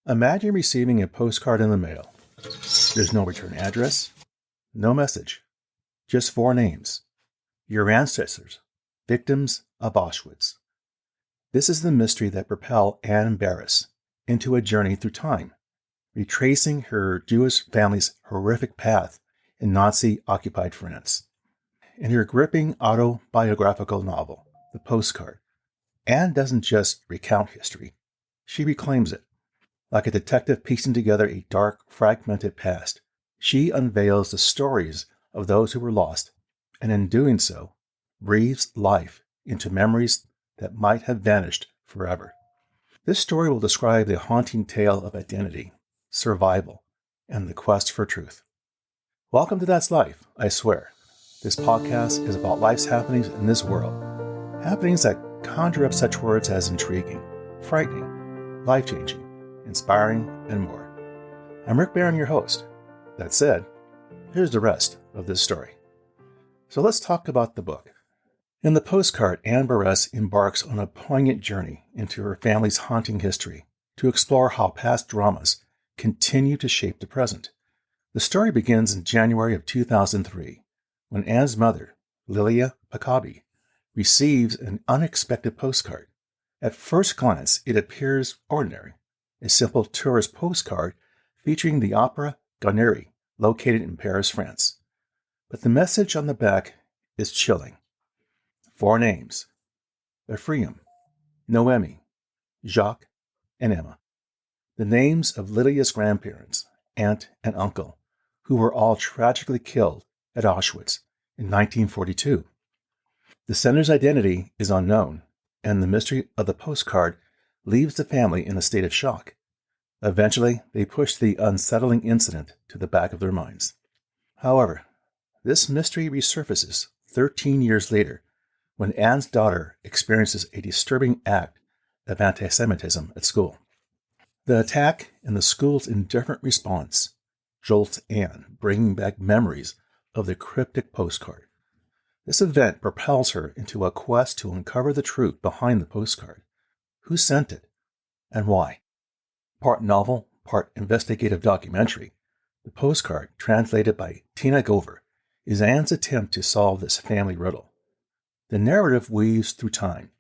Imagine receiving a postcard in the mail. There's no return address, no message, just 4 names. Your ancestors, victims of Auschwitz. This is the mystery that propelled Anne Berest into a journey through time, retracing her Jewish family's horrific path in Nazi-occupied France. In her gripping autobiographical novel, The Postcard, Anne doesn't just recount history, she reclaims it. Like a detective piecing together a dark, fragmented past, she unveils the stories of those who were lost, and in doing so, breathes life into memories that might have vanished forever. This story will describe the haunting tale of identity, survival, and the quest for truth. Welcome to That's Life, I swear. This podcast is about life's happenings in this world, happenings that conjure up such words as intriguing, frightening, life-changing, inspiring, and more. I'm Rick Barron, your host. That said, here's the rest of this story. So let's talk about the book. In The Postcard, Anne Berest embarks on a poignant journey into her family's haunting history to explore how past dramas continue to shape the present. The story begins in January of 2003, when Anne's mother, Lilia Pakabi, receives an unexpected postcard. At first glance, it appears ordinary, a simple tourist postcard featuring the Opera Garnier, located in Paris, France. But the message on the back is chilling. 4 names: Ephraim, Noemi, Jacques, and Emma. The names of Lydia's grandparents, aunt, and uncle, who were all tragically killed at Auschwitz in 1942. The sender's identity is unknown, and the mystery of the postcard leaves the family in a state of shock. Eventually, they push the unsettling incident to the back of their minds. However, this mystery resurfaces 13 years later when Anne's daughter experiences a disturbing act of anti-Semitism at school. The attack and the school's indifferent response jolts Anne, bringing back memories of the cryptic postcard. This event propels her into a quest to uncover the truth behind the postcard. Who sent it, and why? Part novel, part investigative documentary, The Postcard, translated by Tina Gover, is Anne's attempt to solve this family riddle. The narrative weaves through time,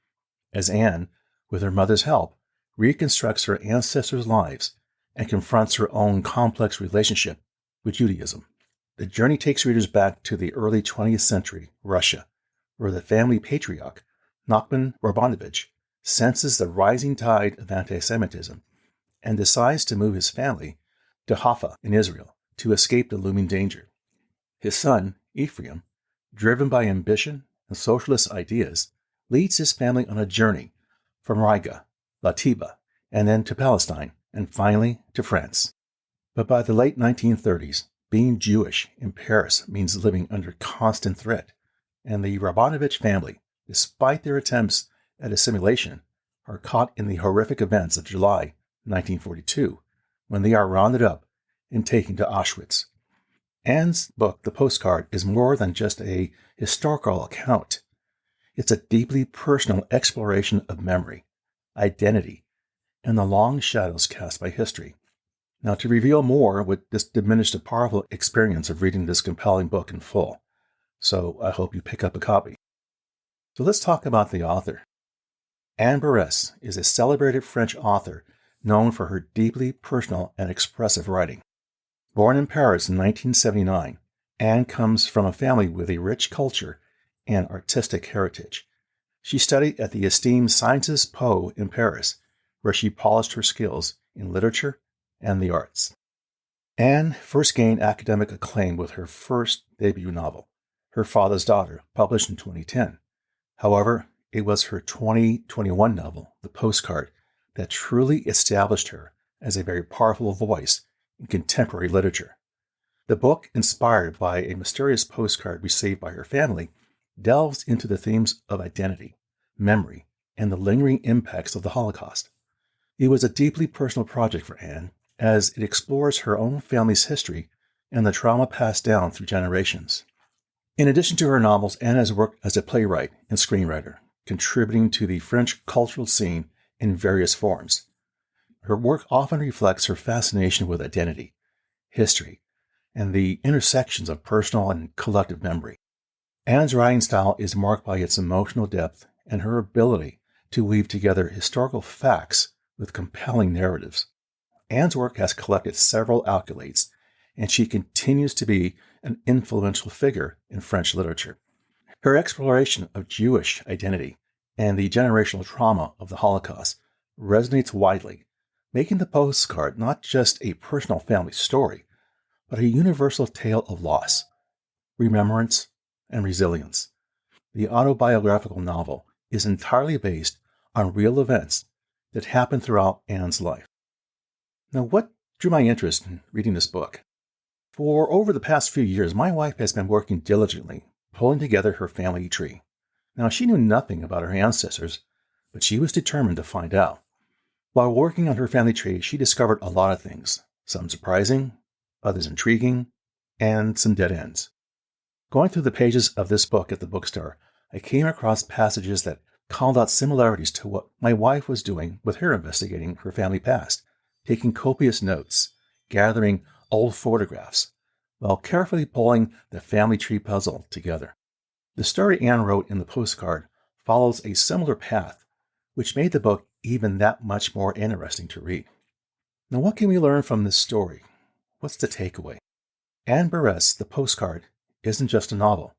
as Anne, with her mother's help, reconstructs her ancestors' lives and confronts her own complex relationship with Judaism. The journey takes readers back to the early 20th century Russia, where the family patriarch, Nachman Rabanovich, senses the rising tide of anti-Semitism and decides to move his family to Haifa in Israel to escape the looming danger. His son, Ephraim, driven by ambition and socialist ideas, leads his family on a journey from Riga, Latiba, and then to Palestine, and finally to France. But by the late 1930s, being Jewish in Paris means living under constant threat, and the Rabanovich family, despite their attempts at assimilation, are caught in the horrific events of July 1942, when they are rounded up and taken to Auschwitz. Anne's book, The Postcard, is more than just a historical account. It's a deeply personal exploration of memory, identity, and the long shadows cast by history. Now, to reveal more would just diminish the powerful experience of reading this compelling book in full, so I hope you pick up a copy. So let's talk about the author. Anne Berest is a celebrated French author known for her deeply personal and expressive writing. Born in Paris in 1979, Anne comes from a family with a rich culture and artistic heritage. She studied at the esteemed Sciences Po in Paris, where she polished her skills in literature and the arts. Anne first gained academic acclaim with her first debut novel, Her Father's Daughter, published in 2010. However, it was her 2021 novel, The Postcard, that truly established her as a very powerful voice in contemporary literature. The book, inspired by a mysterious postcard received by her family, delves into the themes of identity, memory, and the lingering impacts of the Holocaust. It was a deeply personal project for Anne, as it explores her own family's history and the trauma passed down through generations. In addition to her novels, Anne has worked as a playwright and screenwriter, contributing to the French cultural scene in various forms. Her work often reflects her fascination with identity, history, and the intersections of personal and collective memory. Anne's writing style is marked by its emotional depth and her ability to weave together historical facts with compelling narratives. Anne's work has collected several accolades, and she continues to be an influential figure in French literature. Her exploration of Jewish identity and the generational trauma of the Holocaust resonates widely, making the postcard not just a personal family story, but a universal tale of loss, remembrance, and resilience. The autobiographical novel is entirely based on real events that happened throughout Anne's life. Now, what drew my interest in reading this book? For over the past few years, my wife has been working diligently, pulling together her family tree. Now, she knew nothing about her ancestors, but she was determined to find out. While working on her family tree, she discovered a lot of things, some surprising, others intriguing, and some dead ends. Going through the pages of this book at the bookstore, I came across passages that called out similarities to what my wife was doing with her investigating her family past, taking copious notes, gathering old photographs, while carefully pulling the family tree puzzle together. The story Anne wrote in the postcard follows a similar path, which made the book even that much more interesting to read. Now, what can we learn from this story? What's the takeaway? Anne Berest, the postcard, isn't just a novel.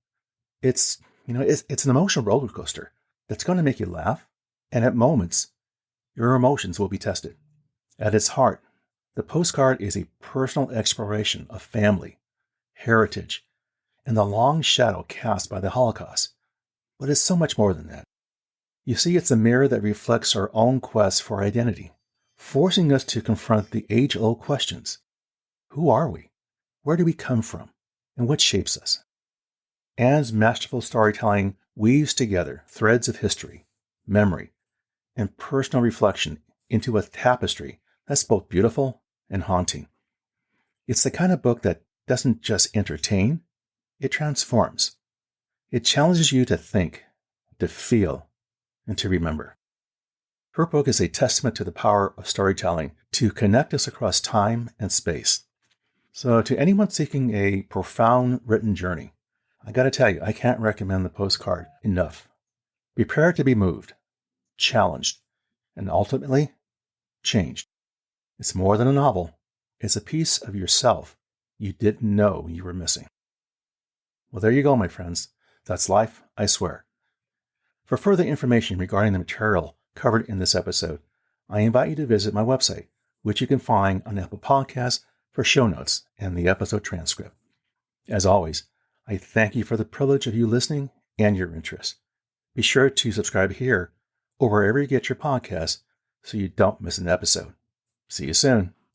It's an emotional roller coaster that's going to make you laugh, and at moments, your emotions will be tested. At its heart, the postcard is a personal exploration of family, heritage, and the long shadow cast by the Holocaust. But it's so much more than that. You see, it's a mirror that reflects our own quest for identity, forcing us to confront the age-old questions. Who are we? Where do we come from? And what shapes us? Anne's masterful storytelling weaves together threads of history, memory, and personal reflection into a tapestry that's both beautiful and haunting. It's the kind of book that doesn't just entertain, it transforms. It challenges you to think, to feel, and to remember. Her book is a testament to the power of storytelling to connect us across time and space. So to anyone seeking a profound written journey, I gotta tell you, I can't recommend the postcard enough. Prepare to be moved, challenged, and ultimately changed. It's more than a novel. It's a piece of yourself you didn't know you were missing. Well, there you go, my friends. That's life, I swear. For further information regarding the material covered in this episode, I invite you to visit my website, which you can find on Apple Podcasts for show notes and the episode transcript. As always, I thank you for the privilege of you listening and your interest. Be sure to subscribe here or wherever you get your podcasts so you don't miss an episode. See you soon.